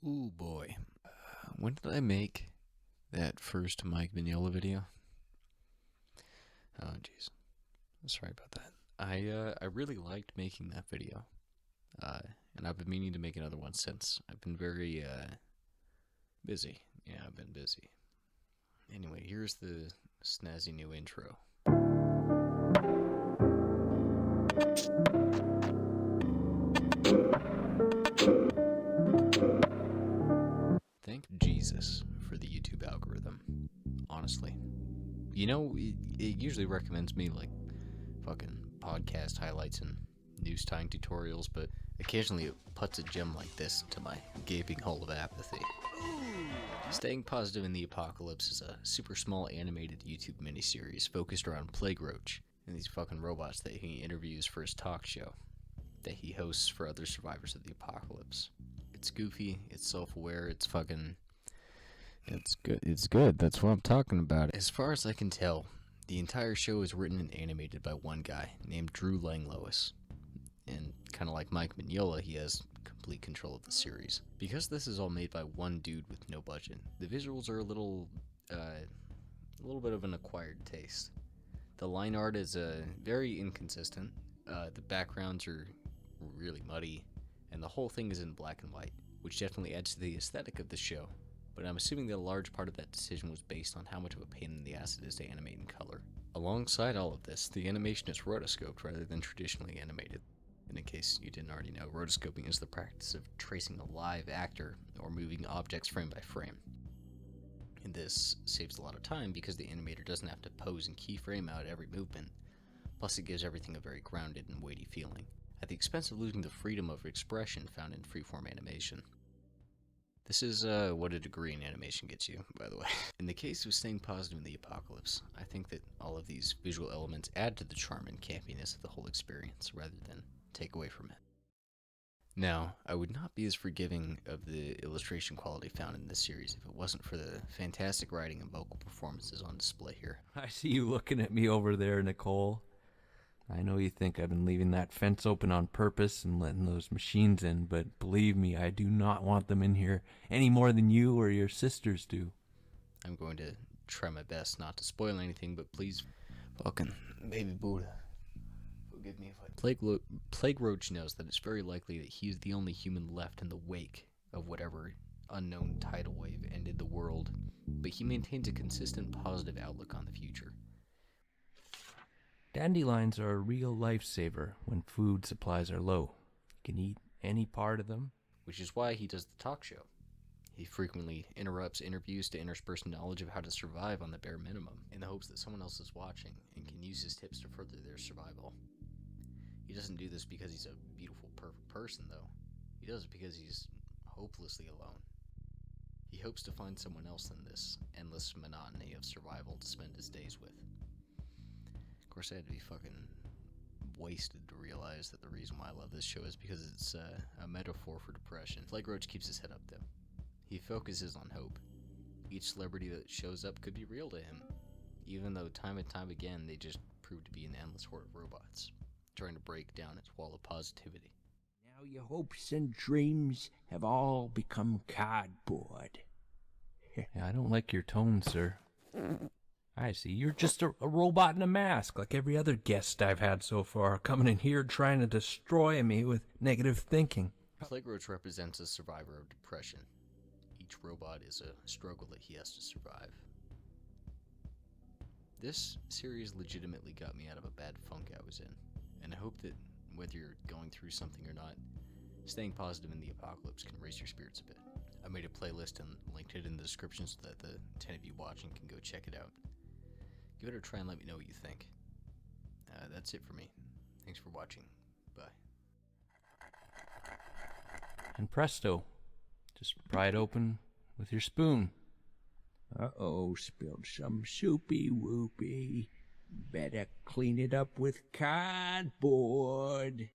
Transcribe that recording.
Ooh boy. When did I make that first Mike Mignola video? Oh jeez. Sorry about that. I really liked making that video. Uh, and I've been meaning to make another one since. I've been very busy. Yeah, I've been busy. Anyway, here's the snazzy new intro. Thank Jesus for the YouTube algorithm. Honestly. You know, it usually recommends me like fucking podcast highlights and news tying tutorials, but occasionally it puts a gem like this to my gaping hole of apathy. Staying Positive in the Apocalypse is a super small animated YouTube miniseries focused around Plague Roach and these fucking robots that he interviews for his talk show that he hosts for other survivors of the apocalypse. It's goofy, it's self-aware, it's fucking... It's good. It's good. That's what I'm talking about. As far as I can tell, the entire show is written and animated by one guy named Drew Langlois. And kind of like Mike Mignola, he has complete control of the series. Because this is all made by one dude with no budget, the visuals are a little bit of an acquired taste. The line art is very inconsistent. The backgrounds are really muddy, and the whole thing is in black and white, which definitely adds to the aesthetic of the show. But I'm assuming that a large part of that decision was based on how much of a pain in the ass it is to animate in color. Alongside all of this, the animation is rotoscoped rather than traditionally animated. And in case you didn't already know, rotoscoping is the practice of tracing a live actor or moving objects frame by frame. And this saves a lot of time because the animator doesn't have to pose and keyframe out every movement. Plus it gives everything a very grounded and weighty feeling, at the expense of losing the freedom of expression found in freeform animation. This is what a degree in animation gets you, by the way. In the case of Staying Positive in the Apocalypse, I think that all of these visual elements add to the charm and campiness of the whole experience, rather than take away from it. Now, I would not be as forgiving of the illustration quality found in this series if it wasn't for the fantastic writing and vocal performances on display here. I see you looking at me over there, Nicole. I know you think I've been leaving that fence open on purpose and letting those machines in, but believe me, I do not want them in here any more than you or your sisters do. I'm going to try my best not to spoil anything, but please, fucking baby Buddha, forgive me if Plague Roach knows that it's very likely that he is the only human left in the wake of whatever unknown tidal wave ended the world, but he maintains a consistent positive outlook on the future. Dandelions are a real lifesaver when food supplies are low. You can eat any part of them. Which is why he does the talk show. He frequently interrupts interviews to intersperse knowledge of how to survive on the bare minimum, in the hopes that someone else is watching and can use his tips to further their survival. He doesn't do this because he's a beautiful, perfect person, though. He does it because he's hopelessly alone. He hopes to find someone else in this endless monotony of survival to spend his days with. Of course, I had to be fucking wasted to realize that the reason why I love this show is because it's a metaphor for depression. Plague Roach keeps his head up, though. He focuses on hope. Each celebrity that shows up could be real to him, even though time and time again they just prove to be an endless horde of robots, trying to break down its wall of positivity. Now your hopes and dreams have all become cardboard. Yeah, I don't like your tone, sir. I see. You're just a robot in a mask, like every other guest I've had so far, coming in here trying to destroy me with negative thinking. Plague Roach represents a survivor of depression. Each robot is a struggle that he has to survive. This series legitimately got me out of a bad funk I was in, and I hope that whether you're going through something or not, Staying Positive in the Apocalypse can raise your spirits a bit. I made a playlist and linked it in the description so that the 10 of you watching can go check it out. Give it a try and let me know what you think. That's it for me. Thanks for watching. Bye. And presto, just pry it open with your spoon. Uh-oh, spilled some soupy whoopy. Better clean it up with cardboard.